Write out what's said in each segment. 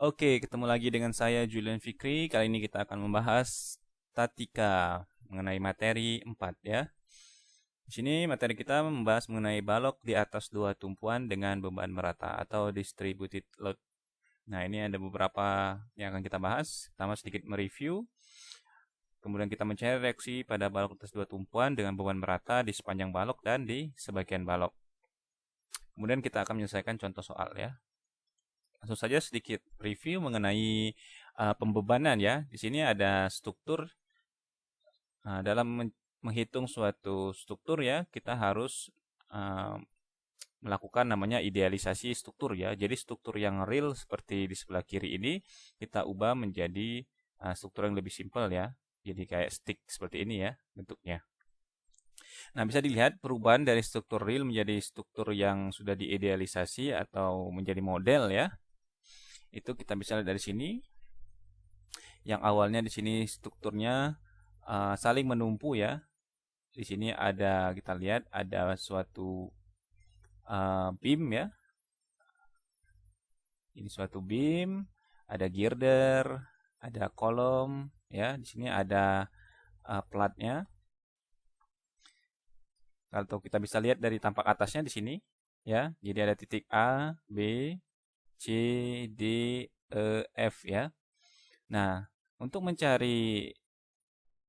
Oke, ketemu lagi dengan saya Julian Fikri. Kali ini kita akan membahas statika mengenai materi 4 ya. Di sini materi kita membahas mengenai balok di atas dua tumpuan dengan beban merata atau distributed load. Nah, ini ada beberapa yang akan kita bahas. Pertama sedikit mereview. Kemudian kita mencari reaksi pada balok atas dua tumpuan dengan beban merata di sepanjang balok dan di sebagian balok. Kemudian kita akan menyelesaikan contoh soal ya. Langsung saja sedikit review mengenai pembebanan ya. Di sini ada struktur. Dalam menghitung suatu struktur ya, kita harus melakukan namanya idealisasi struktur ya. Jadi struktur yang real seperti di sebelah kiri ini kita ubah menjadi struktur yang lebih simpel ya. Jadi kayak stick seperti ini ya bentuknya. Nah, bisa dilihat perubahan dari struktur real menjadi struktur yang sudah diidealisasi atau menjadi model ya. Itu kita bisa lihat dari sini. Yang awalnya di sini strukturnya saling menumpu ya. Di sini ada kita lihat ada suatu beam ya. Ini suatu beam, ada girder, ada kolom ya. Di sini ada platnya. Kalau kita bisa lihat dari tampak atasnya di sini ya. Jadi ada titik A, B, C, D, E, F ya. Nah, untuk mencari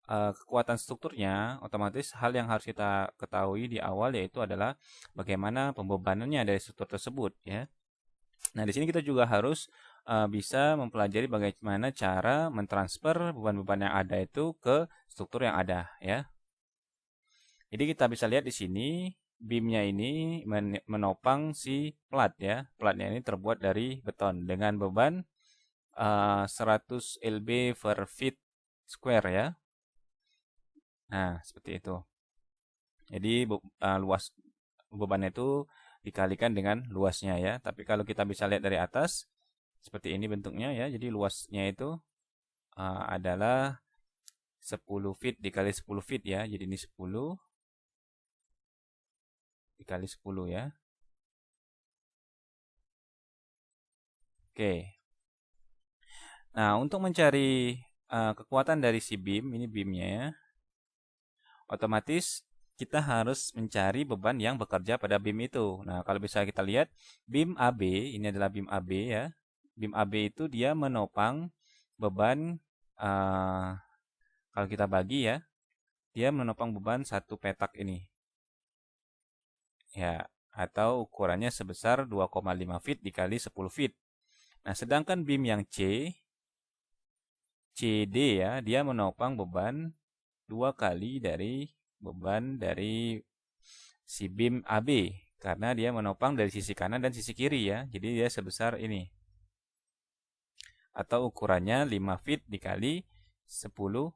kekuatan strukturnya, otomatis hal yang harus kita ketahui di awal yaitu adalah bagaimana pembebanannya dari struktur tersebut ya. Nah, di sini kita juga harus bisa mempelajari bagaimana cara mentransfer beban-beban yang ada itu ke struktur yang ada ya. Jadi kita bisa lihat di sini beamnya ini menopang si plat ya. Platnya ini terbuat dari beton dengan beban 100 lb per feet square ya. Nah, seperti itu. Jadi luas bebannya itu dikalikan dengan luasnya ya. Tapi kalau kita bisa lihat dari atas, seperti ini bentuknya ya. Jadi luasnya itu adalah 10 feet dikali 10 feet ya. Jadi ini 10 dikali 10 ya. Oke. Nah, untuk mencari kekuatan dari si beam, ini beamnya ya. Otomatis kita harus mencari beban yang bekerja pada beam itu. Nah, kalau bisa kita lihat beam AB, ini adalah beam AB ya. Beam AB itu dia menopang beban kalau kita bagi ya, dia menopang beban satu petak ini. Ya, atau ukurannya sebesar 2,5 feet dikali 10 feet. Nah, sedangkan beam yang CD ya, dia menopang beban 2 kali dari beban dari si beam AB karena dia menopang dari sisi kanan dan sisi kiri ya. Jadi dia sebesar ini. Atau ukurannya 5 feet dikali 10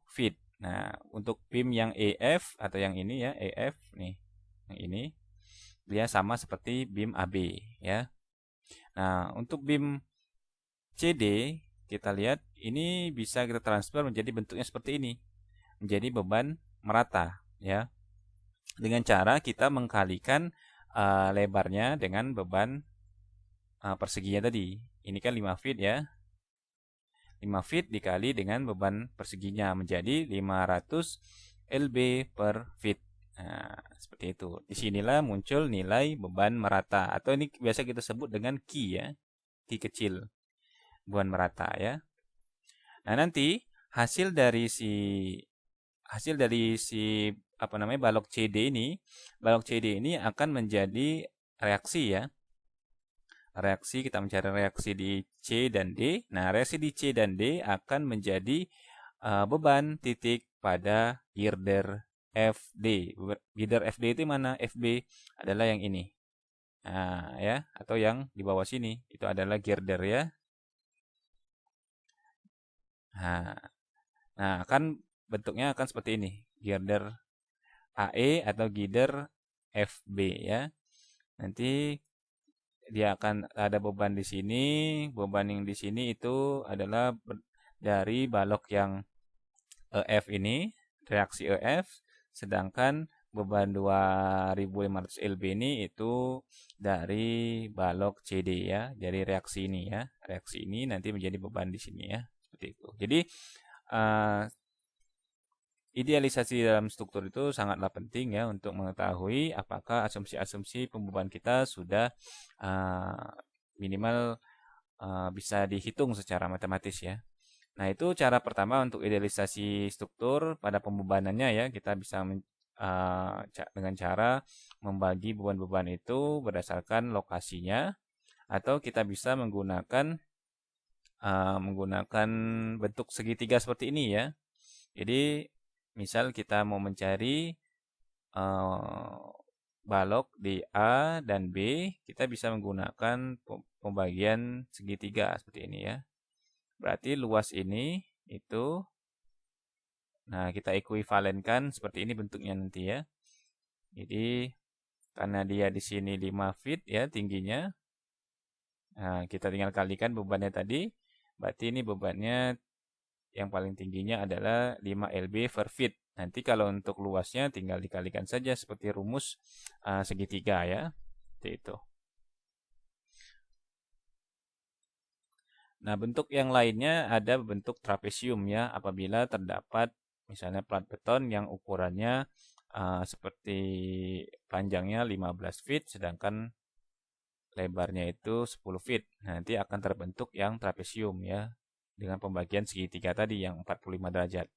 feet. Nah, untuk beam yang EF atau yang ini ya, EF nih. Yang ini dia sama seperti beam AB ya. Nah, untuk beam CD kita lihat ini bisa kita transfer menjadi bentuknya seperti ini. Menjadi beban merata ya. Dengan cara kita mengkalikan lebarnya dengan beban perseginya tadi. Ini kan 5 feet ya. 5 feet dikali dengan beban perseginya menjadi 500 lb per feet. Nah, seperti itu. Disinilah muncul nilai beban merata atau ini biasa kita sebut dengan Q ya. Q kecil. Beban merata ya. Nah, nanti hasil dari si balok CD ini akan menjadi reaksi ya. Reaksi kita mencari reaksi di C dan D. Nah, reaksi di C dan D akan menjadi beban titik pada girder FD. Girder FD itu mana? FB adalah yang ini. Nah, ya, atau yang di bawah sini itu adalah girder ya. Nah, kan bentuknya akan seperti ini. Girder AE atau girder FB ya. Nanti dia akan ada beban di sini, beban yang di sini itu adalah dari balok yang EF ini, reaksi EF, sedangkan beban 2500 lb ini itu dari balok CD ya, dari reaksi ini ya. Reaksi ini nanti menjadi beban di sini ya, seperti itu. Jadi idealisasi dalam struktur itu sangatlah penting ya untuk mengetahui apakah asumsi-asumsi pembeban kita sudah minimal bisa dihitung secara matematis ya. Nah, itu cara pertama untuk idealisasi struktur pada pembebanannya ya. Kita bisa dengan cara membagi beban-beban itu berdasarkan lokasinya, atau kita bisa menggunakan bentuk segitiga seperti ini ya. Jadi, misal kita mau mencari balok di A dan B, kita bisa menggunakan pembagian segitiga seperti ini ya. Berarti luas ini itu, nah kita ekuivalenkan seperti ini bentuknya nanti ya. Jadi karena dia di sini 5 feet ya tingginya, nah kita tinggal kalikan bebannya tadi. Berarti ini bebannya yang paling tingginya adalah 5 lb per feet. Nanti kalau untuk luasnya tinggal dikalikan saja seperti rumus segitiga ya. Seperti itu. Nah, bentuk yang lainnya ada bentuk trapesium ya, apabila terdapat misalnya plat beton yang ukurannya seperti panjangnya 15 feet sedangkan lebarnya itu 10 feet. Nah, nanti akan terbentuk yang trapesium ya dengan pembagian segitiga tadi yang 45 derajat.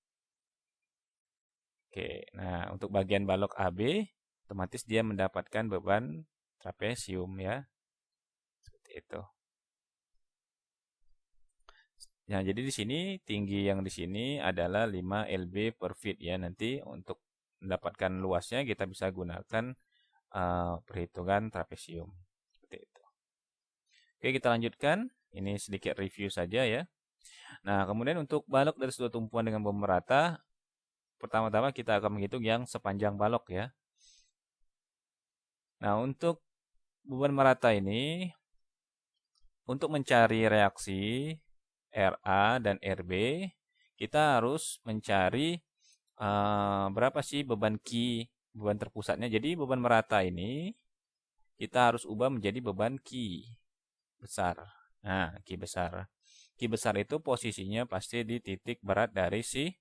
Oke, nah untuk bagian balok AB otomatis dia mendapatkan beban trapesium ya. Seperti itu. Nah, jadi di sini tinggi yang di sini adalah 5 lb per feet ya. Nanti untuk mendapatkan luasnya kita bisa gunakan perhitungan trapesium. Seperti itu. Oke, kita lanjutkan. Ini sedikit review saja ya. Nah, kemudian untuk balok dari sebuah tumpuan dengan beban merata, pertama-tama kita akan menghitung yang sepanjang balok ya. Nah, untuk beban merata ini, untuk mencari reaksi RA dan RB, kita harus mencari berapa sih beban beban terpusatnya. Jadi beban merata ini kita harus ubah menjadi beban besar. Nah, besar. Besar itu posisinya pasti di titik berat dari si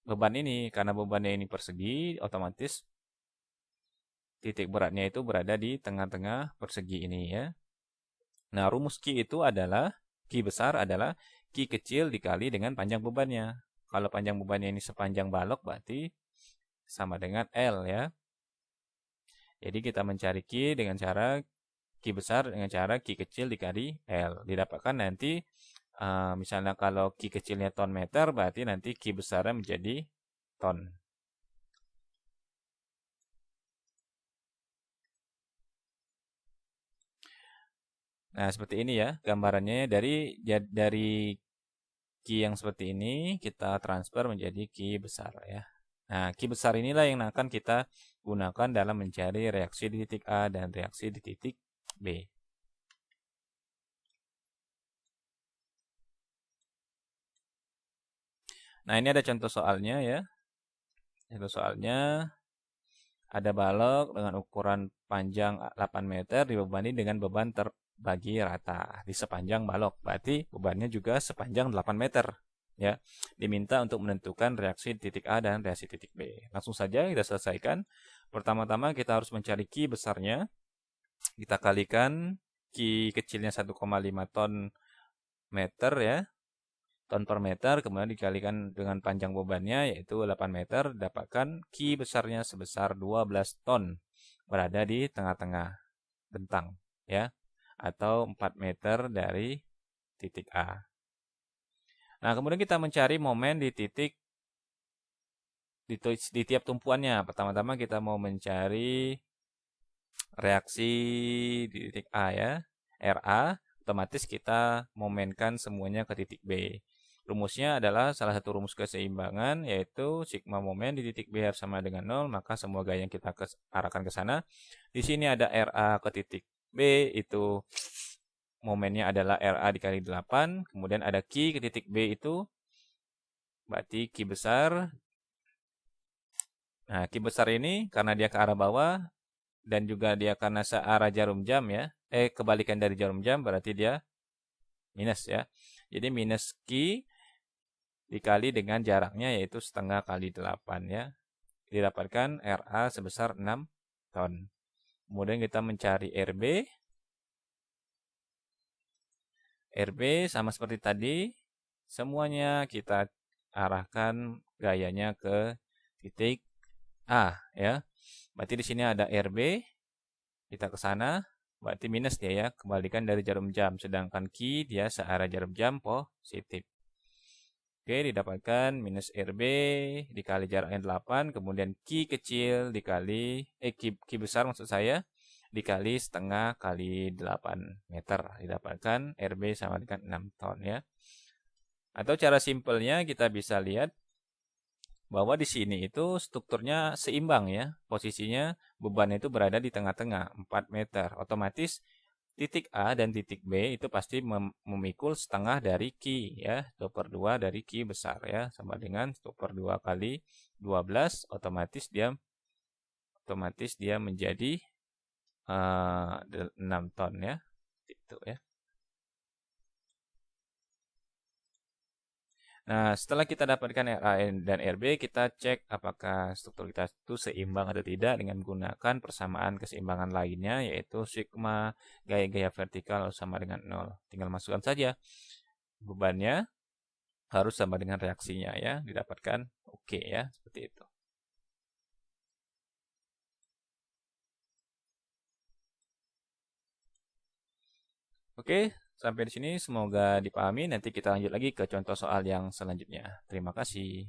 beban ini. Karena bebannya ini persegi, otomatis titik beratnya itu berada di tengah-tengah persegi ini ya. Nah, rumus itu adalah besar adalah kecil dikali dengan panjang bebannya. Kalau panjang bebannya ini sepanjang balok berarti sama dengan L ya. Jadi kita mencari dengan cara besar dengan cara kecil dikali L. Didapatkan nanti misalnya kalau kecilnya ton meter berarti nanti besarnya menjadi ton. Nah, seperti ini ya gambarannya dari yang seperti ini kita transfer menjadi besar ya. Nah, besar inilah yang akan kita gunakan dalam mencari reaksi di titik A dan reaksi di titik B. Nah, ini ada contoh soalnya ya. Contoh soalnya ada balok dengan ukuran panjang 8 meter dibebani dengan beban terbagi rata di sepanjang balok. Berarti bebannya juga sepanjang 8 meter. Ya, diminta untuk menentukan reaksi di titik A dan reaksi titik B. Langsung saja kita selesaikan. Pertama-tama kita harus mencari besarnya. Kita kalikan kecilnya 1,5 ton meter ya. Ton per meter, kemudian dikalikan dengan panjang bebannya yaitu 8 meter, dapatkan besarnya sebesar 12 ton berada di tengah-tengah bentang ya, atau 4 meter dari titik A. Nah, kemudian kita mencari momen di titik di tiap tumpuannya. Pertama-tama kita mau mencari reaksi di titik A ya, RA, otomatis kita momenkan semuanya ke titik B. Rumusnya adalah salah satu rumus keseimbangan yaitu sigma momen di titik B harus sama dengan 0, maka semua gaya yang kita arahkan ke sana. Di sini ada RA ke titik B, itu momennya adalah RA dikali 8, kemudian ada ke titik B itu berarti besar Nah, Q besar ini karena dia ke arah bawah dan juga dia karena searah jarum jam ya. Kebalikan dari jarum jam berarti dia minus ya. Jadi minus Q dikali dengan jaraknya yaitu setengah kali 8 ya. Didapatkan RA sebesar 6 ton. Kemudian kita mencari RB. RB sama seperti tadi. Semuanya kita arahkan gayanya ke titik A ya. Berarti di sini ada RB. Kita ke sana. Berarti minus dia ya. Kembalikan dari jarum jam. Sedangkan Q dia searah jarum jam positif. Oke, didapatkan minus RB dikali jaraknya 8, kemudian Q kecil dikali, Q besar maksud saya, dikali setengah kali 8 meter. Didapatkan RB sama dengan 6 ton ya. Atau cara simpelnya kita bisa lihat bahwa di sini itu strukturnya seimbang ya. Posisinya beban itu berada di tengah-tengah, 4 meter. Otomatis titik A dan titik B itu pasti memikul setengah dari Q ya. 2/2 dari Q besar ya. Sama dengan 2/2 kali 12 otomatis dia menjadi 6 ton ya. Itu ya. Nah, setelah kita dapatkan RA dan RB, kita cek apakah struktur kita itu seimbang atau tidak dengan menggunakan persamaan keseimbangan lainnya, yaitu sigma gaya-gaya vertikal sama dengan 0. Tinggal masukkan saja bebannya, harus sama dengan reaksinya ya, didapatkan oke ya, seperti itu. Oke, sampai di sini semoga dipahami. Nanti kita lanjut lagi ke contoh soal yang selanjutnya. Terima kasih.